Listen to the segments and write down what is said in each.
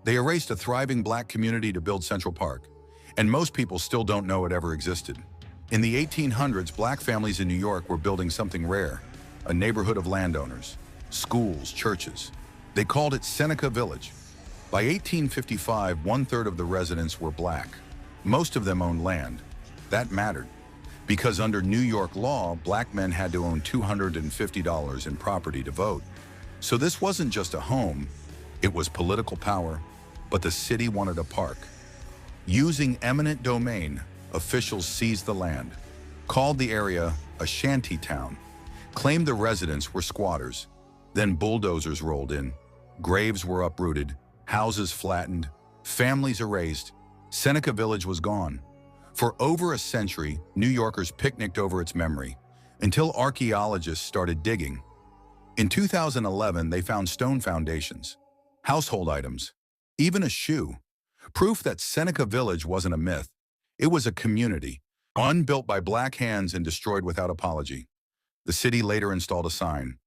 They erased a thriving black community to build Central Park, and most people still don't know it ever existed. In the 1800s, black families in New York were building something rare, a neighborhood of landowners, schools, churches. They called it Seneca Village. By 1855, 1/3 of the residents were black. Most of them owned land. That mattered, because under New York law, black men had to own $250 in property to vote. So this wasn't just a home, it was political power, but the city wanted a park. Using eminent domain, officials seized the land, called the area a shanty town, claimed the residents were squatters. Then bulldozers rolled in, graves were uprooted, houses flattened, families erased. Seneca Village was gone. For over a century, New Yorkers picnicked over its memory, until archaeologists started digging. In 2011, they found stone foundations, household items, even a shoe. Proof that Seneca Village wasn't a myth. It was a community, unbuilt by black hands and destroyed without apology. The city later installed a sign.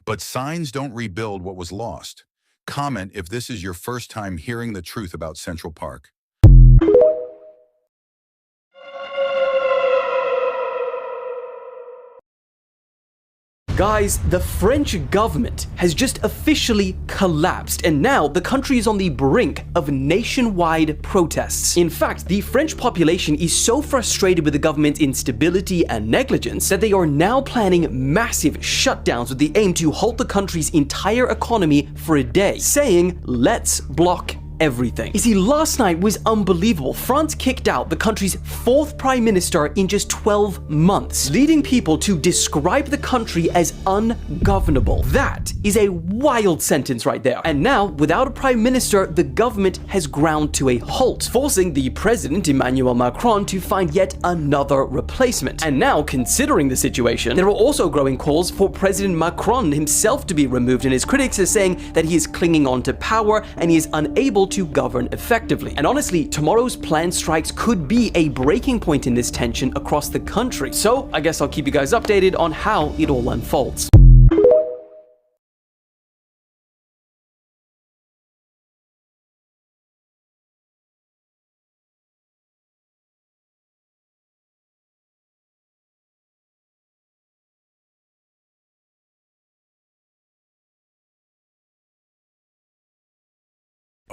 But signs don't rebuild what was lost. Comment if this is your first time hearing the truth about Central Park. Guys, the French government has just officially collapsed, and now the country is on the brink of nationwide protests. In fact, the French population is so frustrated with the government's instability and negligence that they are now planning massive shutdowns with the aim to halt the country's entire economy for a day, saying, "Let's block everything." You see, last night was unbelievable. France kicked out the country's 4th prime minister in just 12 months, leading people to describe the country as ungovernable. That is a wild sentence right there. And now, without a prime minister, the government has ground to a halt, forcing the president, Emmanuel Macron, to find yet another replacement. And now, considering the situation, there are also growing calls for President Macron himself to be removed, and his critics are saying that he is clinging on to power and he is unable to govern effectively. And honestly, tomorrow's planned strikes could be a breaking point in this tension across the country. So I guess I'll keep you guys updated on how it all unfolds.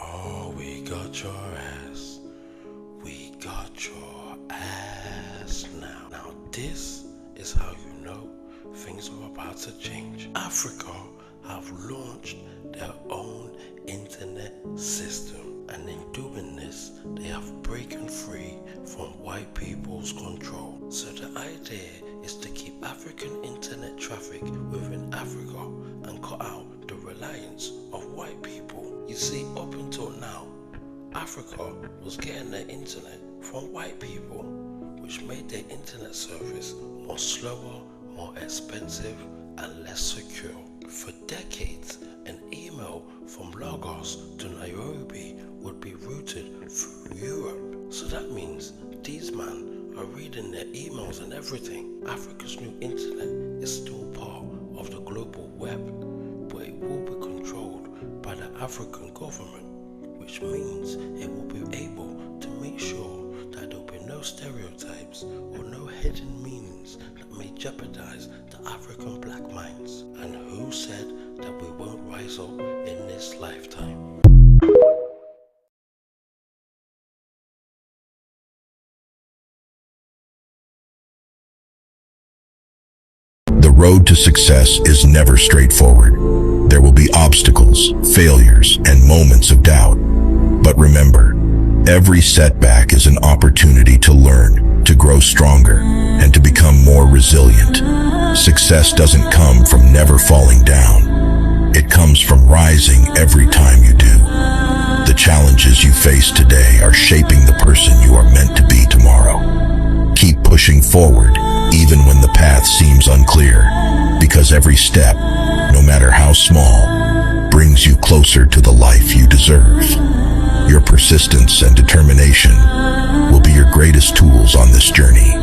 Oh, we got your ass. We got your ass now. Now this is how you know things are about to change. Africa have launched their own internet system, and in doing this, they have broken free from white people's control. So the idea is to keep African internet traffic within Africa and cut out the reliance of white people. You see, up until now, Africa was getting their internet from white people, which made their internet service more slower, more expensive, and less secure. For decades, an email from Lagos to Nairobi would be routed through Europe. So that means these men are reading their emails and everything. Africa's new internet is still part of the global web, but it will be controlled by the African government, which means it will be able to make sure that there will be no stereotypes or no hidden meanings that may jeopardize the African black minds. And who said that we won't rise up in this lifetime? The road to success is never straightforward. There will be obstacles, failures, and moments of doubt. But remember, every setback is an opportunity to learn, to grow stronger, and to become more resilient. Success doesn't come from never falling down. It comes from rising every time you do. The challenges you face today are shaping the person you are meant to be tomorrow. Keep pushing forward, even when the path seems unclear, because every step, no matter how small, brings you closer to the life you deserve. Your persistence and determination will be your greatest tools on this journey.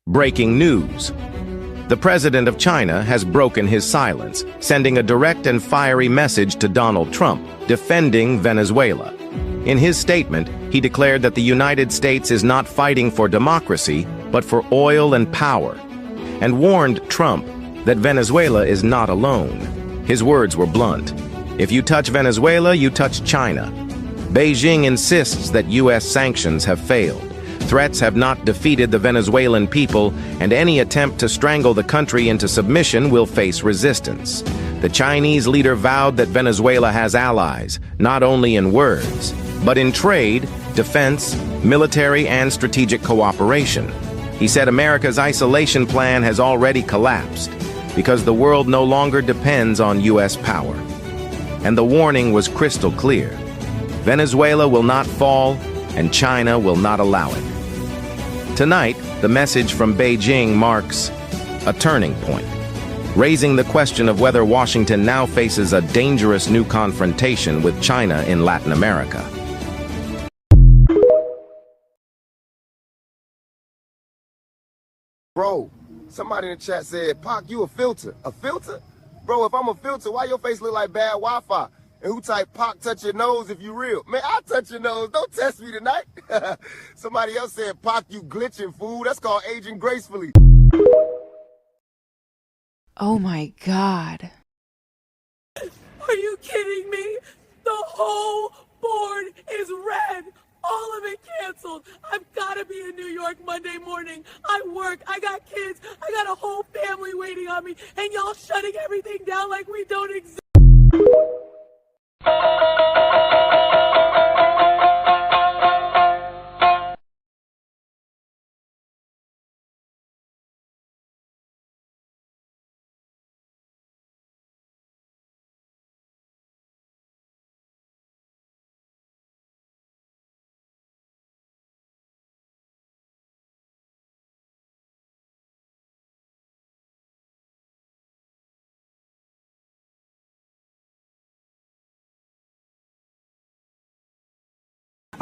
Breaking news. The president of China has broken his silence, sending a direct and fiery message to Donald Trump, defending Venezuela. In his statement, he declared that the United States is not fighting for democracy, but for oil and power, and warned Trump that Venezuela is not alone. His words were blunt. If you touch Venezuela, you touch China. Beijing insists that U.S. sanctions have failed. Threats have not defeated the Venezuelan people, and any attempt to strangle the country into submission will face resistance. The Chinese leader vowed that Venezuela has allies, not only in words, but in trade, defense, military, and strategic cooperation. He said America's isolation plan has already collapsed because the world no longer depends on U.S. power. And the warning was crystal clear. Venezuela will not fall, and China will not allow it. Tonight, the message from Beijing marks a turning point, raising the question of whether Washington now faces a dangerous new confrontation with China in Latin America. Bro, somebody in the chat said, Pac, you a filter. A filter? Bro, if I'm a filter, why your face look like bad Wi-Fi? And who type Pac touch your nose if you real? Man, I'll touch your nose. Don't test me tonight. Somebody else said, Pac, you glitching, fool. That's called aging gracefully. Oh my God. Are you kidding me? The whole board is red. All of it canceled. I've got to be in New York Monday morning. I work. I got kids. I got a whole family waiting on me. And y'all shutting everything down like we don't exist.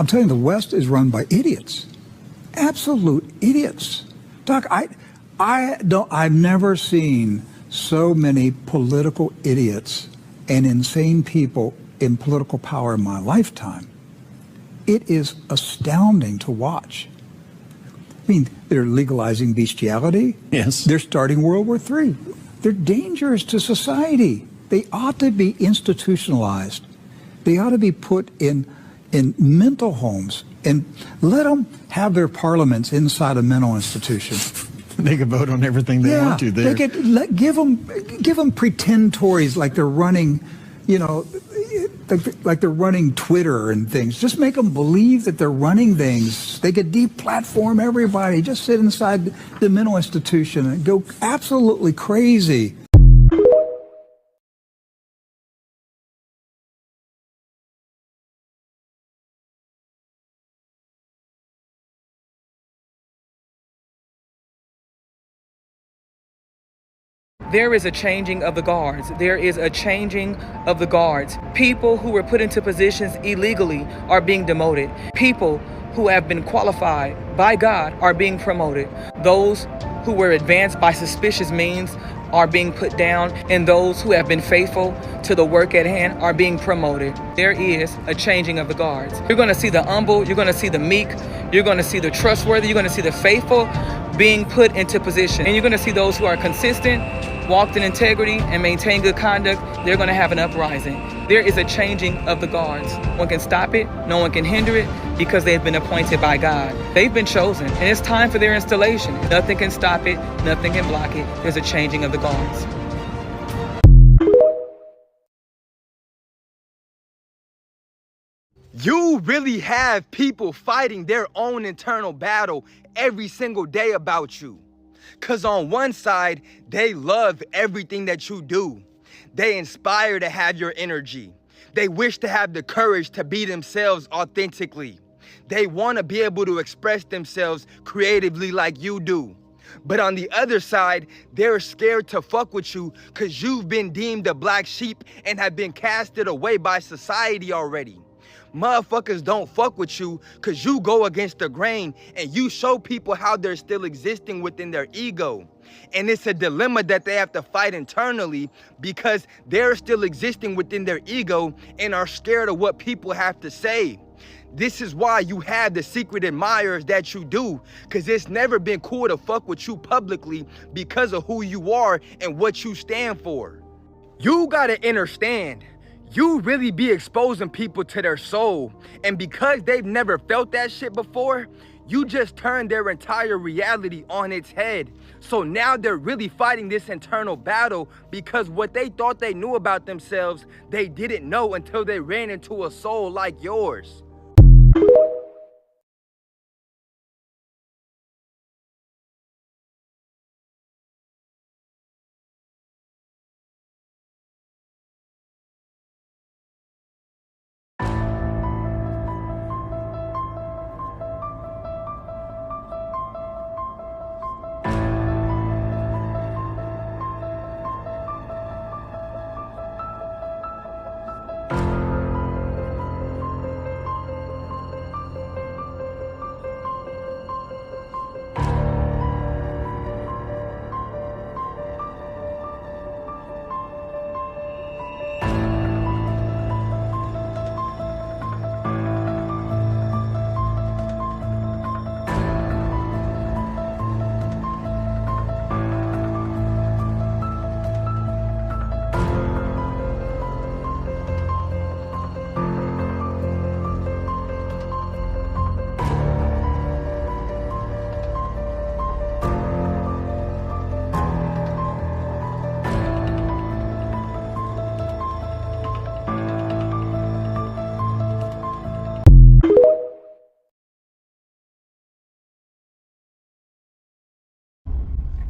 I'm telling you, the West is run by idiots, absolute idiots. Doc, I've never seen so many political idiots and insane people in political power in my lifetime. It is astounding to watch. I mean, they're legalizing bestiality. Yes. They're starting World War III. They're dangerous to society. They ought to be institutionalized. They ought to be put in mental homes and let them have their parliaments inside a mental institution. They can vote on everything they want to there. They could give them pretend Tories like they're running, you know, like they're running Twitter and things. Just make them believe that they're running things. They could deplatform everybody. Just sit inside the mental institution and go absolutely crazy. There is a changing of the guards. There is a changing of the guards. People who were put into positions illegally are being demoted. People who have been qualified by God are being promoted. Those who were advanced by suspicious means are being put down, and those who have been faithful to the work at hand are being promoted. There is a changing of the guards. You're going to see the humble, you're going to see the meek, you're going to see the trustworthy, you're going to see the faithful being put into position. And you're going to see those who are consistent, walked in integrity, and maintain good conduct. They're going to have an uprising. There is a changing of the guards. No one can stop it, no one can hinder it, because they've been appointed by God. They've been chosen, and it's time for their installation. Nothing can stop it, nothing can block it. There's a changing of the guards. You really have people fighting their own internal battle every single day about you. Cause on one side, they love everything that you do. They inspire to have your energy. They wish to have the courage to be themselves authentically. They want to be able to express themselves creatively like you do. But on the other side, they're scared to fuck with you cause you've been deemed a black sheep and have been casted away by society already. Motherfuckers don't fuck with you because you go against the grain and you show people how they're still existing within their ego. And it's a dilemma that they have to fight internally because they're still existing within their ego and are scared of what people have to say. This is why you have the secret admirers that you do, because it's never been cool to fuck with you publicly because of who you are and what you stand for. You gotta understand, you really be exposing people to their soul, and because they've never felt that shit before, you just turn their entire reality on its head. So now they're really fighting this internal battle because what they thought they knew about themselves, they didn't know until they ran into a soul like yours.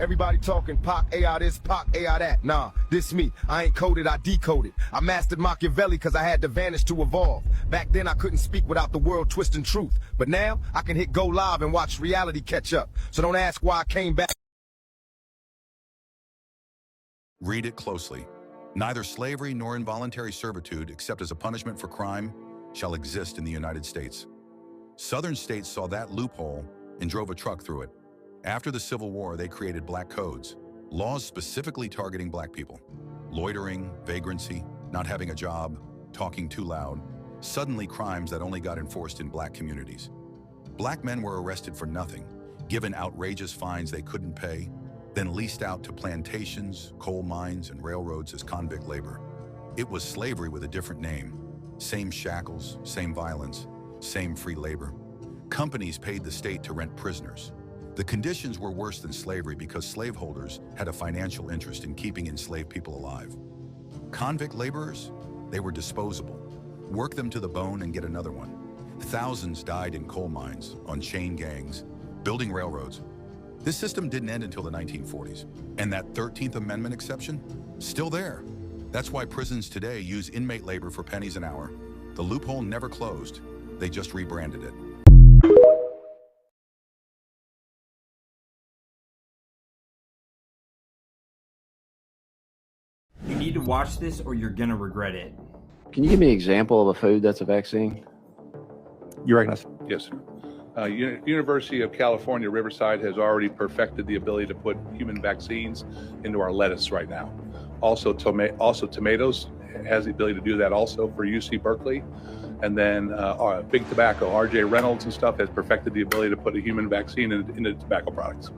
Everybody talking Pac AI this, Pac AI that. Nah, this me. I ain't coded, I decoded. I mastered Machiavelli because I had to vanish to evolve. Back then I couldn't speak without the world twisting truth. But now I can hit go live and watch reality catch up. So don't ask why I came back. Read it closely. Neither slavery nor involuntary servitude, except as a punishment for crime, shall exist in the United States. Southern states saw that loophole and drove a truck through it. After the Civil War, they created black codes, laws specifically targeting black people. Loitering, vagrancy, not having a job, talking too loud, suddenly crimes that only got enforced in black communities. Black men were arrested for nothing, given outrageous fines they couldn't pay, then leased out to plantations, coal mines, and railroads as convict labor. It was slavery with a different name. Same shackles, same violence, same free labor. Companies paid the state to rent prisoners. The conditions were worse than slavery because slaveholders had a financial interest in keeping enslaved people alive. Convict laborers, they were disposable. Work them to the bone and get another one. Thousands died in coal mines, on chain gangs, building railroads. This system didn't end until the 1940s. And that 13th Amendment exception, still there. That's why prisons today use inmate labor for pennies an hour. The loophole never closed. They just rebranded it. You need to watch this or you're gonna regret it. Can you give me an example of a food that's a vaccine? You recognize? Yes. University of California, Riverside has already perfected the ability to put human vaccines into our lettuce right now. Also tomatoes has the ability to do that also for UC Berkeley. And then Big Tobacco, RJ Reynolds and stuff has perfected the ability to put a human vaccine into tobacco products.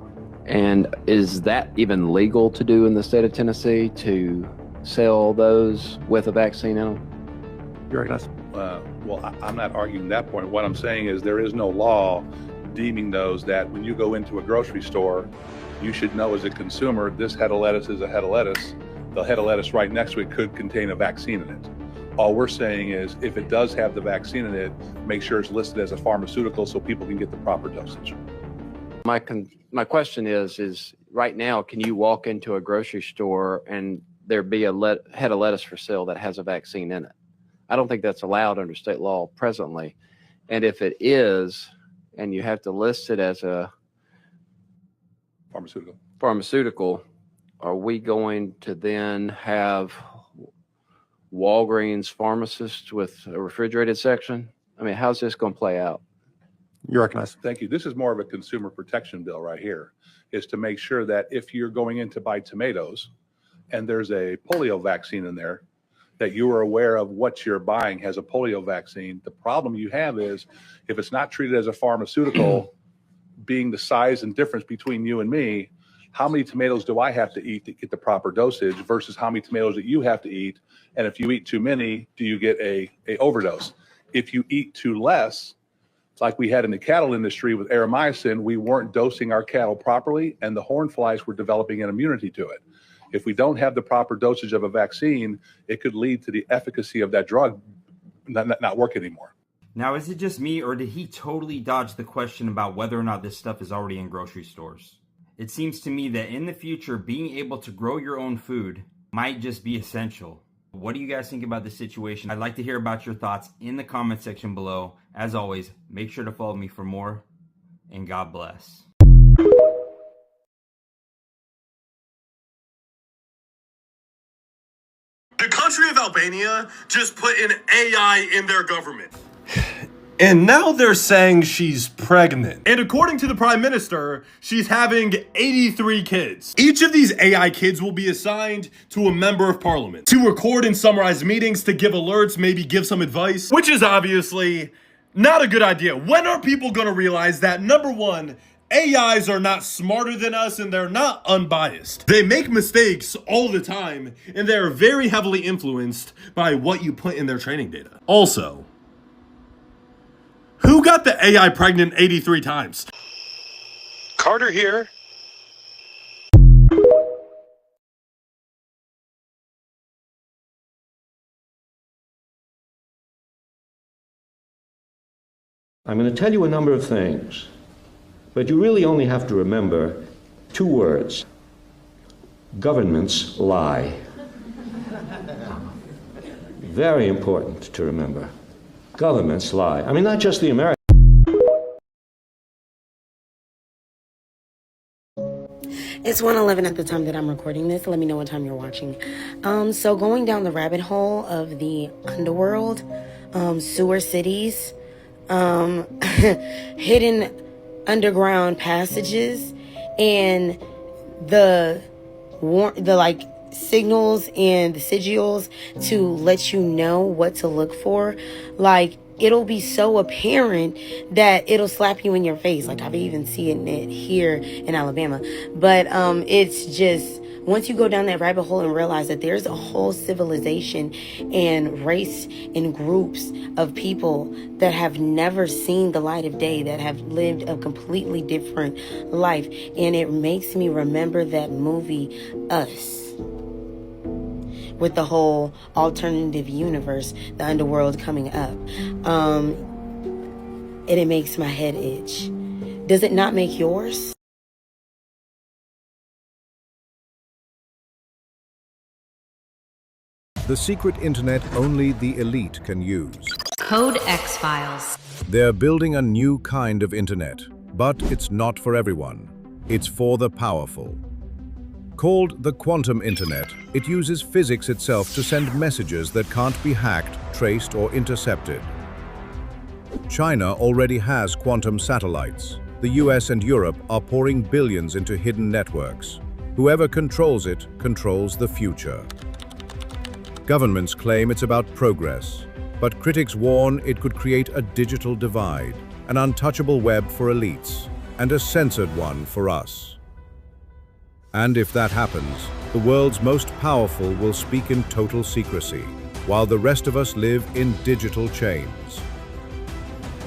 And is that even legal to do in the state of Tennessee, to sell those with a vaccine in them? You recognize? Well, I'm not arguing that point. What I'm saying is there is no law deeming those that when you go into a grocery store, you should know as a consumer, this head of lettuce is a head of lettuce. The head of lettuce right next to it could contain a vaccine in it. All we're saying is if it does have the vaccine in it, make sure it's listed as a pharmaceutical so people can get the proper dosage. My question is right now, can you walk into a grocery store and there be a head of lettuce for sale that has a vaccine in it? I don't think that's allowed under state law presently. And if it is, and you have to list it as a pharmaceutical, are we going to then have Walgreens pharmacists with a refrigerated section? I mean, how's this going to play out? You're recognized. Thank you. This is more of a consumer protection bill right here, is to make sure that if you're going in to buy tomatoes and there's a polio vaccine in there, that you are aware of what you're buying has a polio vaccine. The problem you have is if it's not treated as a pharmaceutical, being the size and difference between you and me, how many tomatoes do I have to eat to get the proper dosage versus how many tomatoes that you have to eat? And if you eat too many, do you get a overdose? If you eat too less, like we had in the cattle industry with Aeromycin, we weren't dosing our cattle properly, and the horn flies were developing an immunity to it. If we don't have the proper dosage of a vaccine, it could lead to the efficacy of that drug not work anymore. Now, is it just me, or did he totally dodge the question about whether or not this stuff is already in grocery stores? It seems to me that in the future, being able to grow your own food might just be essential. What do you guys think about this situation? I'd like to hear about your thoughts in the comment section below. As always, make sure to follow me for more, and God bless. The country of Albania just put an AI in their government. And now they're saying she's pregnant. And according to the Prime Minister, she's having 83 kids. Each of these AI kids will be assigned to a member of parliament to record and summarize meetings, to give alerts, maybe give some advice, which is obviously not a good idea. When are people gonna realize that, number one, AIs are not smarter than us and they're not unbiased. They make mistakes all the time and they're very heavily influenced by what you put in their training data. Also, who got the AI pregnant 83 times? Carter here. I'm going to tell you a number of things, but you really only have to remember 2 words. Governments lie. Very important to remember. Governments lie. I mean, not just the American. It's 1:11 at the time that I'm recording this. Let me know what time you're watching. So going down the rabbit hole of the underworld, sewer cities, hidden underground passages, and the like signals and the sigils to let you know what to look for, like it'll be so apparent that it'll slap you in your face. Like I've even seen it here in Alabama. But it's just, once you go down that rabbit hole and realize that there's a whole civilization and race and groups of people that have never seen the light of day, that have lived a completely different life. And it makes me remember that movie, Us, with the whole alternative universe, the underworld coming up. And it makes my head itch. Does it not make yours? The secret internet only the elite can use. Code X-Files. They're building a new kind of internet, but it's not for everyone. It's for the powerful. Called the quantum internet, it uses physics itself to send messages that can't be hacked, traced, or intercepted. China already has quantum satellites. The US and Europe are pouring billions into hidden networks. Whoever controls it controls the future. Governments claim it's about progress, but critics warn it could create a digital divide, an untouchable web for elites, and a censored one for us. And if that happens, the world's most powerful will speak in total secrecy, while the rest of us live in digital chains.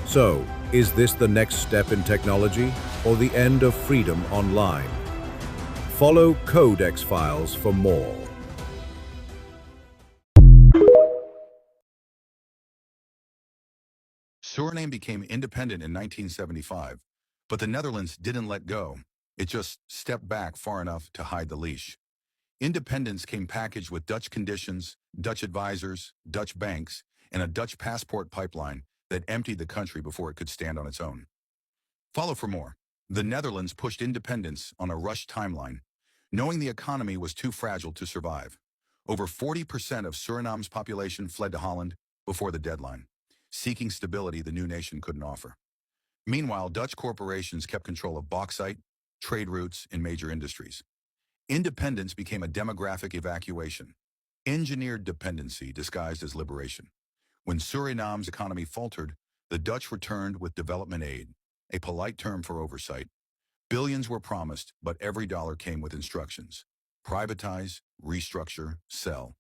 So, is this the next step in technology, or the end of freedom online? Follow Code X-Files for more. Suriname became independent in 1975, but the Netherlands didn't let go. It just stepped back far enough to hide the leash. Independence came packaged with Dutch conditions, Dutch advisors, Dutch banks, and a Dutch passport pipeline that emptied the country before it could stand on its own. Follow for more. The Netherlands pushed independence on a rushed timeline, knowing the economy was too fragile to survive. Over 40% of Suriname's population fled to Holland before the deadline. seeking stability the new nation couldn't offer. Meanwhile, Dutch corporations kept control of bauxite, trade routes, and major industries. Independence became a demographic evacuation, engineered dependency disguised as liberation. When Suriname's economy faltered, the Dutch returned with development aid, a polite term for oversight. Billions were promised, but every dollar came with instructions. Privatize, restructure, sell.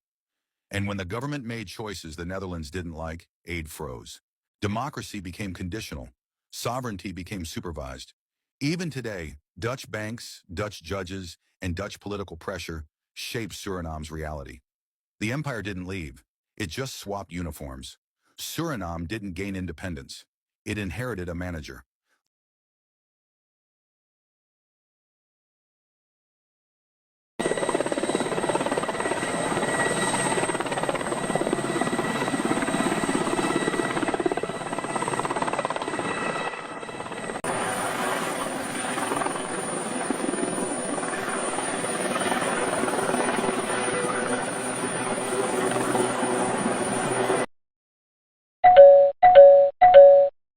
And when the government made choices the Netherlands didn't like, aid froze. Democracy became conditional. Sovereignty became supervised. Even today, Dutch banks, Dutch judges, and Dutch political pressure shape Suriname's reality. The empire didn't leave. It just swapped uniforms. Suriname didn't gain independence. It inherited a manager.